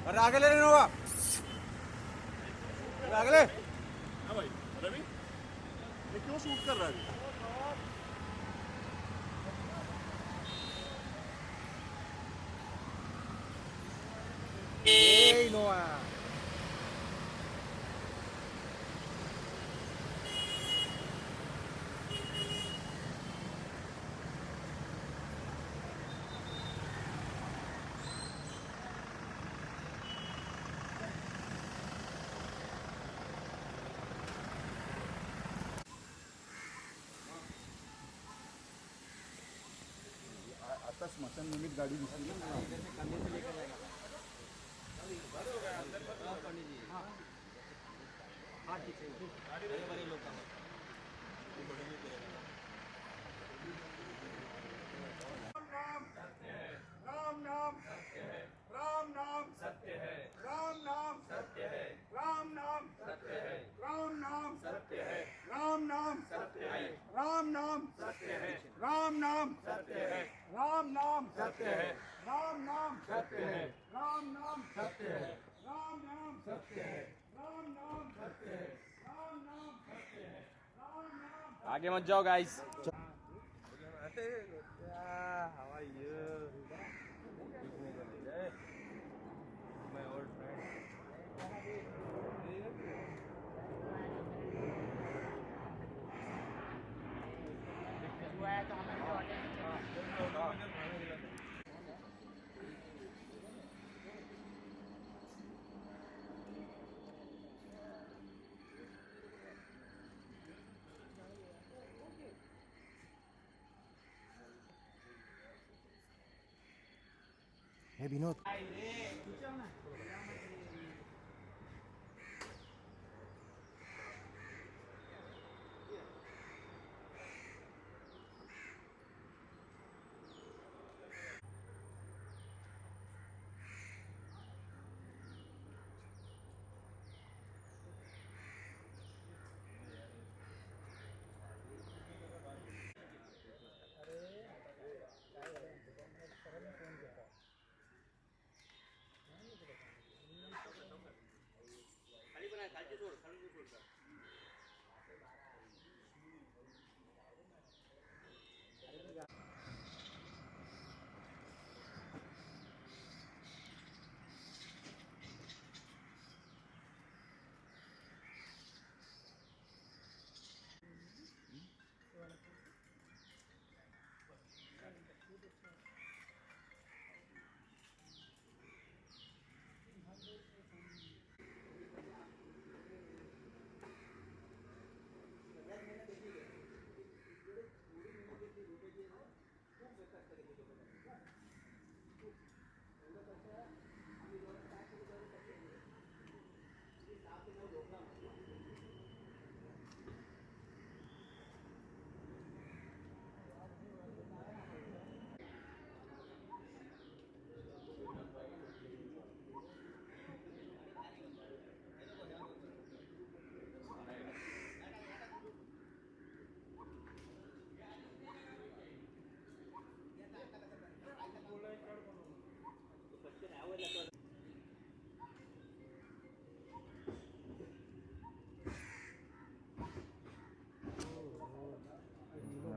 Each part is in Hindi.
अरे आगे ले रहे होगा, आगे ले। हाँ भाई रवि, ये क्यों शूट कर रहा है? Ei, Noah. आता स्मशान निमित्त गाडी दिसली ना राम नाम सत्य है, राम नाम सत्य है, राम नाम सत्य है, राम नाम सत्य है, राम नाम सत्य है, राम नाम सत्य है, राम नाम सत्य है, राम नाम सत्य है, राम नाम सत्य है, राम नाम सत्य है, राम नाम सत्य है, राम नाम सत्य है, राम नाम सत्य है, राम नाम सत्य है, राम नाम। आगे मत जाओ गाइस। हे विनोद,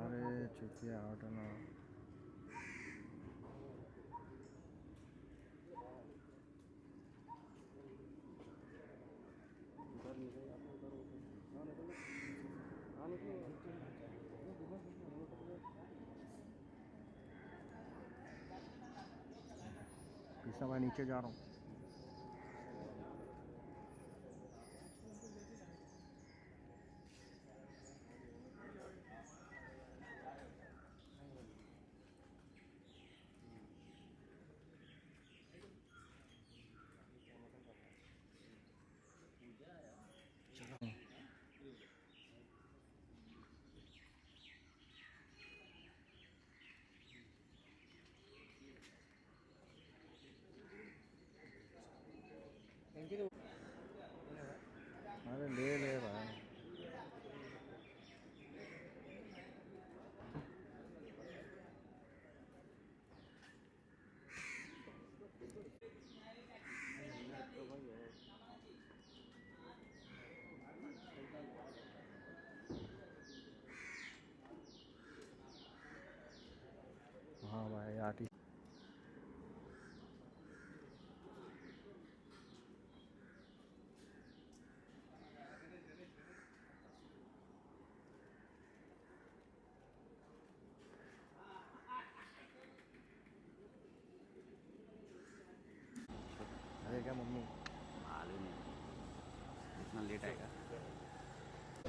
अरे चुतिया हटना। पिसा मैं नीचे जा रहा हूँ। अरे ले ले भाई। आर्टिस्ट अरे क्या मम्मी मालूम नहीं इतना लेट आएगा।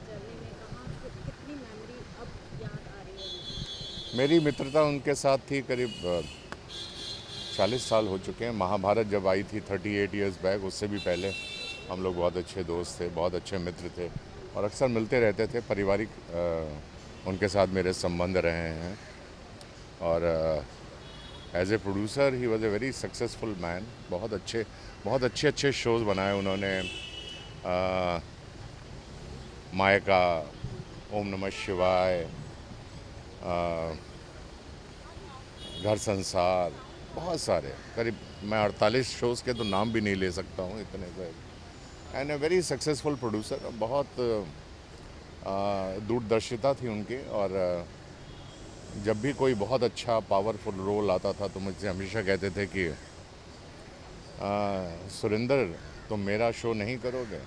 जर्नी में कहाँ कितनी मेमोरी अब याद आ रही है? मेरी मित्रता उनके साथ थी करीब 40 साल हो चुके हैं। महाभारत जब आई थी 38 इयर्स बैक, उससे भी पहले हम लोग बहुत अच्छे दोस्त थे, बहुत अच्छे मित्र थे और अक्सर मिलते रहते थे। पारिवारिक उनके साथ मेरे संबंध रहे हैं और as a producer he was a very successful man. बहुत अच्छे शोज़ बनाए उन्होंने। मायका, ओम नमः शिवाय, घर संसार, बहुत सारे, करीब मैं 48 शोज़ के तो नाम भी नहीं ले सकता हूँ, इतने सारे। And A very successful producer. बहुत दूरदर्शिता थी उनकी और जब भी कोई बहुत अच्छा पावरफुल रोल आता था तो मुझसे हमेशा कहते थे कि सुरेंद्र तुम मेरा शो नहीं करोगे।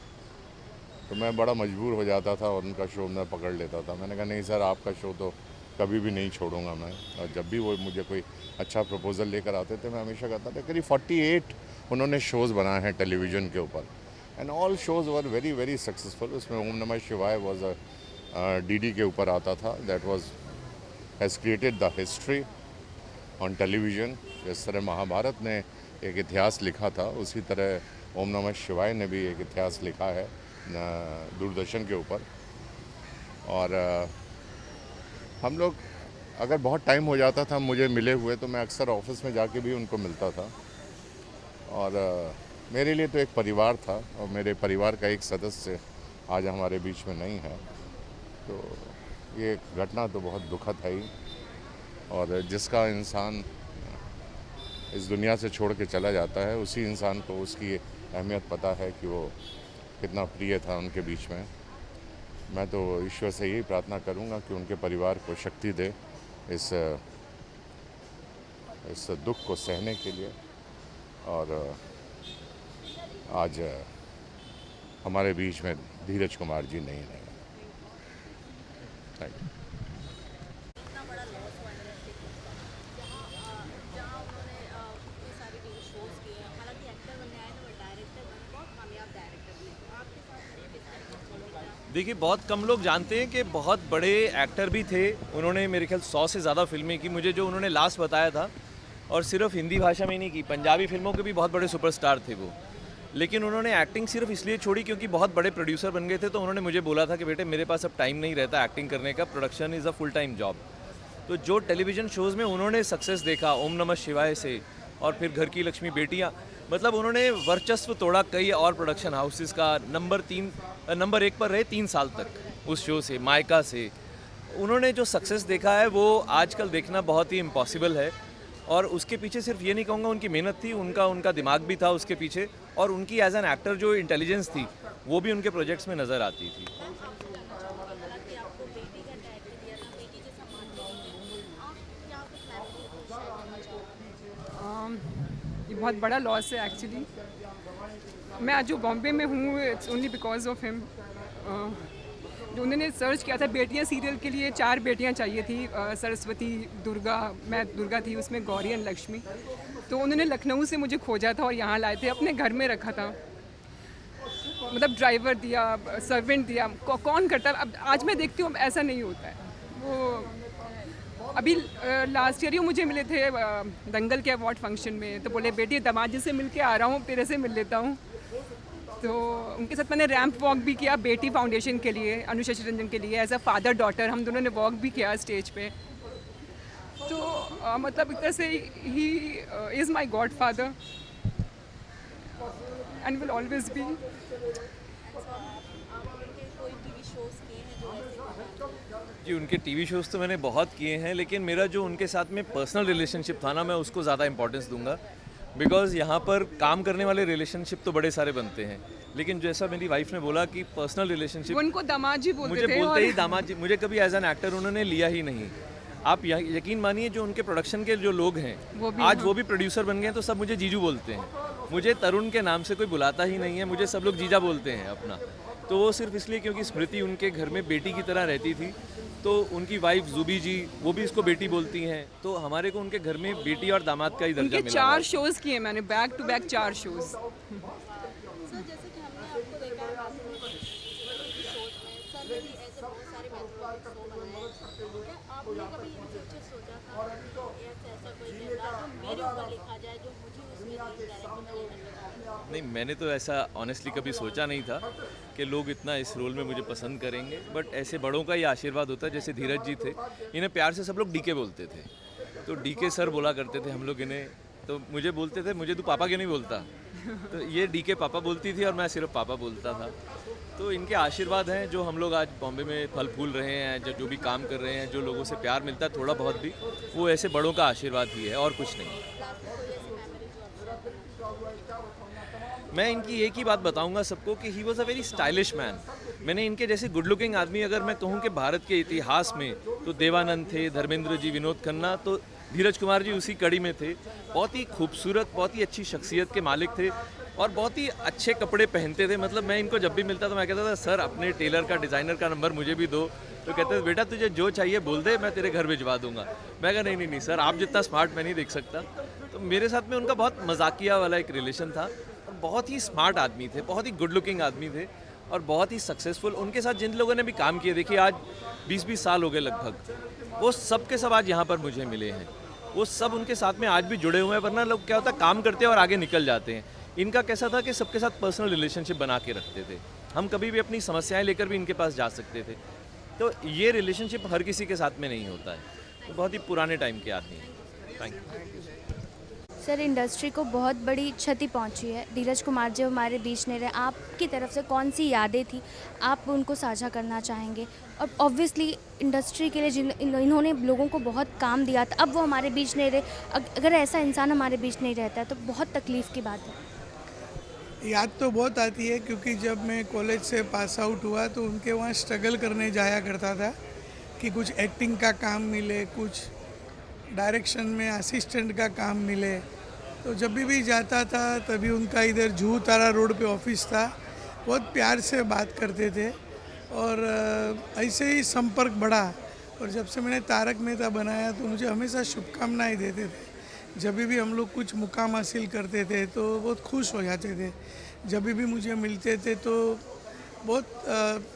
तो मैं बड़ा मजबूर हो जाता था और उनका शो मैं पकड़ लेता था। मैंने कहा नहीं सर, आपका शो तो कभी भी नहीं छोड़ूंगा मैं। और जब भी वो मुझे कोई अच्छा प्रपोज़ल लेकर आते थे मैं हमेशा कहता था। करीब 48 उन्होंने शोज़ बनाए हैं टेलीविज़न के ऊपर and all shows were very very successful. उसमें ओम नमः शिवाय वॉज डीडी के ऊपर आता था। That was has created the history on television. जिस तरह महाभारत ने एक इतिहास लिखा था, उसी तरह ओम नमः शिवाय ने भी एक इतिहास लिखा है दूरदर्शन के ऊपर। और हम लोग अगर बहुत टाइम हो जाता था मुझे मिले हुए तो मैं अक्सर ऑफिस में जाके भी उनको मिलता था। और मेरे लिए तो एक परिवार था और मेरे परिवार का एक सदस्य आज हमारे बीच में नहीं है। तो ये घटना तो बहुत दुखद है ही। और जिसका इंसान इस दुनिया से छोड़ के चला जाता है उसी इंसान को उसकी अहमियत पता है कि वो कितना प्रिय था उनके बीच में। मैं तो ईश्वर से यही प्रार्थना करूंगा कि उनके परिवार को शक्ति दे इस दुख को सहने के लिए। और आज हमारे बीच में धीरज कुमार जी नहीं रहे। Thank you. इतना बड़ा लॉस हुआ इंडस्ट्री को, जहाँ उन्होंने इतने सारे टीवी शोज़ किए हैं। हालांकि एक्टर बनने आए थे, वो डायरेक्टर बने, बहुत कामयाब डायरेक्टर बने। तो आपके साथ किस तरीके से चलेगा? देखिए, बहुत कम लोग जानते हैं कि बहुत बड़े एक्टर भी थे। उन्होंने मेरे ख्याल 100 से ज़्यादा फिल्में की। मुझे जो उन्होंने लास्ट बताया था, और सिर्फ हिंदी भाषा में नहीं की, पंजाबी फिल्मों के भी बहुत बड़े सुपरस्टार थे वो। लेकिन उन्होंने एक्टिंग सिर्फ इसलिए छोड़ी क्योंकि बहुत बड़े प्रोड्यूसर बन गए थे। तो उन्होंने मुझे बोला था कि बेटे मेरे पास अब टाइम नहीं रहता एक्टिंग करने का, production is a full time job. तो जो टेलीविज़न शोज़ में उन्होंने सक्सेस देखा, ओम नमः शिवाय से और फिर घर की लक्ष्मी बेटियाँ, मतलब उन्होंने वर्चस्व तोड़ा कई और प्रोडक्शन हाउसेस का। नंबर 1 पर रहे 3 साल तक उस शो से, मायका से। उन्होंने जो सक्सेस देखा है वो आजकल देखना बहुत ही इम्पॉसिबल है। और उसके पीछे सिर्फ ये नहीं कहूँगा उनकी मेहनत थी, उनका दिमाग भी था उसके पीछे। और उनकी एज एन एक्टर जो इंटेलिजेंस थी वो भी उनके प्रोजेक्ट्स में नज़र आती थी। हालांकि आपको बेटी का कैरेक्टर दिया था, बेटी जैसा मानते हैं आप, क्या कुछ मेमोरी शेयर करना चाहोगे? ये बहुत बड़ा लॉस है एक्चुअली। मैं आज जो बॉम्बे में हूँ it's only because of him. जो उन्होंने सर्च किया था बेटियाँ सीरियल के लिए, 4 बेटियाँ चाहिए थी, सरस्वती, दुर्गा, मैं दुर्गा थी उसमें, गौरी एंड लक्ष्मी। तो उन्होंने लखनऊ से मुझे खोजा था और यहाँ लाए थे, अपने घर में रखा था। मतलब ड्राइवर दिया, सर्वेंट दिया, कौन करता है। अब आज मैं देखती हूँ ऐसा नहीं होता है। वो अभी लास्ट ईयर ही मुझे मिले थे दंगल के अवार्ड फंक्शन में। तो बोले बेटी दामाद जी से मिल के आ रहा हूँ, तेरे से मिल लेता हूँ। तो उनके साथ मैंने रैंप वॉक भी किया बेटी फाउंडेशन के लिए, अनुशा रंजन के लिए। एज अ फादर डॉटर हम दोनों ने वॉक भी किया स्टेज पे। तो मतलब एक तरह से he is my God father and will always be. कोई टीवी शोज़ किए हैं जो ऐसे? जी, उनके टीवी शोज़ तो मैंने बहुत किए हैं, लेकिन मेरा जो उनके साथ में पर्सनल रिलेशनशिप था ना, मैं उसको ज़्यादा इंपॉर्टेंस दूंगा। बिकॉज़ यहाँ पर काम करने वाले रिलेशनशिप तो बड़े सारे बनते हैं, लेकिन जैसा मेरी वाइफ ने बोला कि पर्सनल रिलेशनशिप, उनको दामाद जी बोलते मुझे थे बोलते ही और दामाद जी, मुझे कभी एज एन एक्टर उन्होंने लिया ही नहीं। आप यकीन मानिए जो उनके प्रोडक्शन के जो लोग हैं वो भी आज वो भी प्रोड्यूसर बन गए हैं, तो सब मुझे जीजू बोलते हैं। मुझे तरुण के नाम से कोई बुलाता ही नहीं है, मुझे सब लोग जीजा बोलते हैं अपना। तो वो सिर्फ इसलिए क्योंकि स्मृति उनके घर में बेटी की तरह रहती थी, तो उनकी वाइफ जुबी जी वो भी इसको बेटी बोलती हैं। तो हमारे को उनके घर में बेटी और दामाद का ही दर्जा उनके मिला हुआ 4 है। शोज़ किए मैंने, back to back 4 shows. Sir जैसे कि हमने आपको देखा है शोज में, सर ने भी ऐसे बहुत सारे महत्वपूर्ण शो बनाए हैं। क्या आपने कभी इन फ्यूचर सोचा था कि ऐसा कोई किरदार जो मेरे ऊपर लिखा जाए, जो मुझे उसमें कैरेक्टर प्ले करना है? नहीं, मैंने तो ऐसा ऑनेस्टली कभी सोचा नहीं था कि लोग इतना इस रोल में मुझे पसंद करेंगे, बट ऐसे बड़ों का ही आशीर्वाद होता है। जैसे धीरज जी थे, इन्हें प्यार से सब लोग डीके बोलते थे, तो डीके सर बोला करते थे हम लोग इन्हें। तो मुझे बोलते थे, मुझे तू पापा क्यों नहीं बोलता, तो ये डीके पापा बोलती थी और मैं सिर्फ पापा बोलता था। तो इनके आशीर्वाद हैं जो हम लोग आज बॉम्बे में फल फूल रहे हैं, जो भी काम कर रहे हैं, जो लोगों से प्यार मिलता है थोड़ा बहुत भी, वो ऐसे बड़ों का आशीर्वाद ही है और कुछ नहीं। मैं इनकी एक ही बात बताऊंगा सबको कि he was a very stylish man. मैंने इनके जैसे गुड लुकिंग आदमी अगर मैं कहूँ कि भारत के इतिहास में, तो देवानंद थे, धर्मेंद्र जी, विनोद खन्ना, तो धीरज कुमार जी उसी कड़ी में थे। बहुत ही खूबसूरत, बहुत ही अच्छी शख्सियत के मालिक थे और बहुत ही अच्छे कपड़े पहनते थे। मतलब मैं इनको जब भी मिलता था मैं कहता था सर अपने टेलर का, डिज़ाइनर का नंबर मुझे भी दो। तो कहते थे बेटा तुझे जो चाहिए बोल दे, मैं तेरे घर भिजवा दूंगा। मैं कहा नहीं नहीं नहीं सर, आप जितना स्मार्ट मैं नहीं देख सकता। तो मेरे साथ में उनका बहुत मजाकिया वाला एक रिलेशन था। बहुत ही स्मार्ट आदमी थे, बहुत ही गुड लुकिंग आदमी थे और बहुत ही सक्सेसफुल। उनके साथ जिन लोगों ने भी काम किए, देखिए आज 20-20 साल हो गए लगभग, वो सब के सब आज यहाँ पर मुझे मिले हैं। वो सब उनके साथ में आज भी जुड़े हुए हैं, वरना लोग क्या होता है काम करते हैं और आगे निकल जाते हैं। इनका कैसा था कि सबके साथ पर्सनल रिलेशनशिप बना के रखते थे। हम कभी भी अपनी समस्याएं लेकर भी इनके पास जा सकते थे। तो ये रिलेशनशिप हर किसी के साथ में नहीं होता है। तो बहुत ही पुराने टाइम के आदमी हैं। Thank you. सर इंडस्ट्री को बहुत बड़ी क्षति पहुंची है। धीरज कुमार जी हमारे बीच नहीं रहे, आपकी तरफ से कौन सी यादें थी आप उनको साझा करना चाहेंगे? और ऑब्वियसली इंडस्ट्री के लिए इन्होंने लोगों को बहुत काम दिया था, अब वो हमारे बीच नहीं रहे। अगर ऐसा इंसान हमारे बीच नहीं रहता है तो बहुत तकलीफ़ की बात है। याद तो बहुत आती है क्योंकि जब मैं कॉलेज से पास आउट हुआ तो उनके वहाँ स्ट्रगल करने जाया करता था कि कुछ एक्टिंग का काम मिले, कुछ डायरेक्शन में असिस्टेंट का काम मिले। तो जब भी जाता था तभी उनका इधर जुहू तारा रोड पे ऑफिस था, बहुत प्यार से बात करते थे और ऐसे ही संपर्क बढ़ा। और जब से मैंने तारक मेहता बनाया तो मुझे हमेशा शुभकामनाएं देते थे। जब भी हम लोग कुछ मुकाम हासिल करते थे तो बहुत खुश हो जाते थे। जब भी मुझे मिलते थे तो बहुत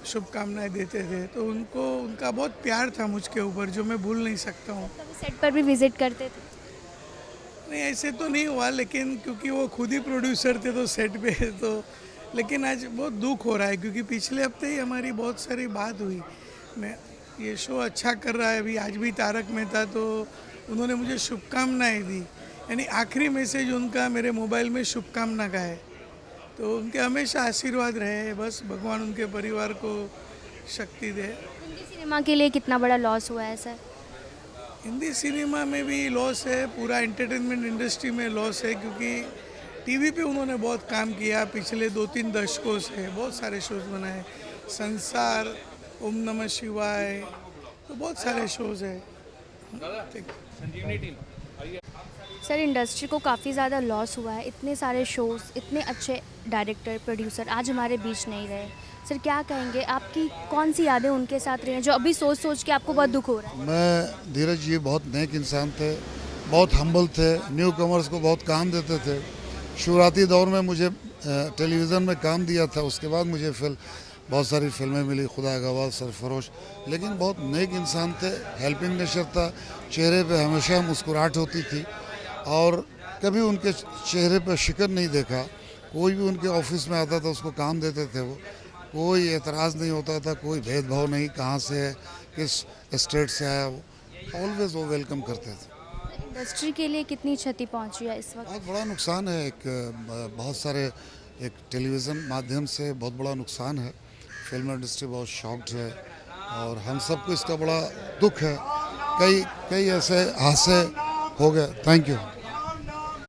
शुभकामनाएं देते थे। तो उनका बहुत प्यार था मुझके ऊपर, जो मैं भूल नहीं सकता हूँ। कभी सेट पर भी विजिट करते थे? नहीं, ऐसे तो नहीं हुआ, लेकिन क्योंकि वो खुद ही प्रोड्यूसर थे तो सेट पे तो। लेकिन आज बहुत दुख हो रहा है क्योंकि पिछले हफ्ते ही हमारी बहुत सारी बात हुई। मैं ये शो अच्छा कर रहा है अभी, आज भी तारक मेहता, तो उन्होंने मुझे शुभकामनाएं दी। यानी आखिरी मैसेज उनका मेरे मोबाइल में शुभकामना का है। तो उनके हमेशा आशीर्वाद रहे, बस भगवान उनके परिवार को शक्ति दे। हिंदी सिनेमा के लिए कितना बड़ा लॉस हुआ है सर? हिंदी सिनेमा में भी लॉस है, पूरा एंटरटेनमेंट इंडस्ट्री में लॉस है क्योंकि टीवी पे उन्होंने बहुत काम किया। पिछले 2-3 दशकों से बहुत सारे शोज बनाए, संसार, ओम नमः शिवाय, तो बहुत सारे शोज हैं। सर इंडस्ट्री को काफ़ी ज़्यादा लॉस हुआ है, इतने सारे शोज़, इतने अच्छे डायरेक्टर, प्रोड्यूसर आज हमारे बीच नहीं रहे। सर क्या कहेंगे, आपकी कौन सी यादें उनके साथ रही हैं जो अभी सोच सोच के आपको बहुत दुख हो रहा है? मैं धीरज जी बहुत नेक इंसान थे, बहुत हम्बल थे, न्यू कमर्स को बहुत काम देते थे। शुरुआती दौर में मुझे टेलीविज़न में काम दिया था, उसके बाद मुझे बहुत सारी फिल्में मिली, खुदा गवाह, सरफरोश। लेकिन बहुत नेक इंसान थे, हेल्पिंग नेचर था, चेहरे पे हमेशा मुस्कुराहट होती थी और कभी उनके चेहरे पर शिकन नहीं देखा। कोई भी उनके ऑफिस में आता था उसको काम देते थे, वो कोई एतराज़ नहीं होता था, कोई भेदभाव नहीं, कहाँ से है, किस स्टेट से आया, वो ऑलवेज वो वेलकम करते थे। इंडस्ट्री के लिए कितनी क्षति पहुंची है इस वक्त? बहुत बड़ा नुकसान है, बहुत सारे एक टेलीविज़न माध्यम से बहुत बड़ा नुकसान है। फिल्म इंडस्ट्री बहुत शॉक्ड है और हम सबको इसका बड़ा दुख है। कई ऐसे हादसे हो गए। Thank you.